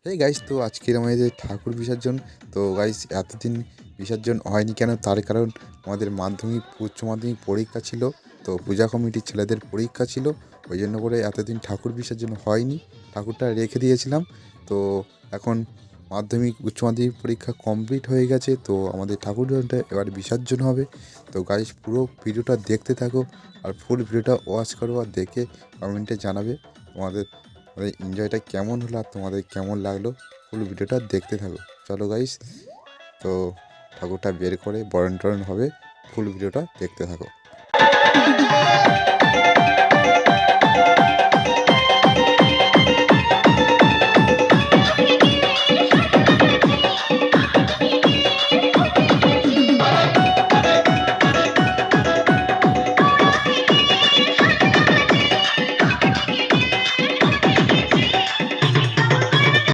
Hey guys, তো আজকের আমাদের ঠাকুর বিসর্জন। তো গাইস, এতদিন বিসর্জন হয়নি কেন? তার কারণ আমাদের মাধ্যমিক উচ্চ মাধ্যমিক পরীক্ষা ছিল। তো পূজা কমিটির ছেলেদের পরীক্ষা ছিল, ওই জন্য করে এতদিন ঠাকুর বিসর্জন হয়নি। ঠাকুরটা রেখে দিয়েছিলাম। তো এখন মাধ্যমিক উচ্চ মাধ্যমিক পরীক্ষা কমপ্লিট হয়ে গেছে, তো আমাদের ঠাকুরটা এবার বিসর্জন হবে। তো গাইস, পুরো ভিডিওটা দেখতে থাকো আর ফুল ভিডিওটা ওয়াচ করো, আর দেখে কমেন্টে জানাবে তোমাদের এনজয়টা কেমন হলো আর তোমাদের কেমন লাগলো। ফুল ভিডিওটা দেখতে থাকো। চলো গাইস, তো ঠাকুরটা বের করে বরণ টরণ হবে, ফুল ভিডিওটা দেখতে থাকো।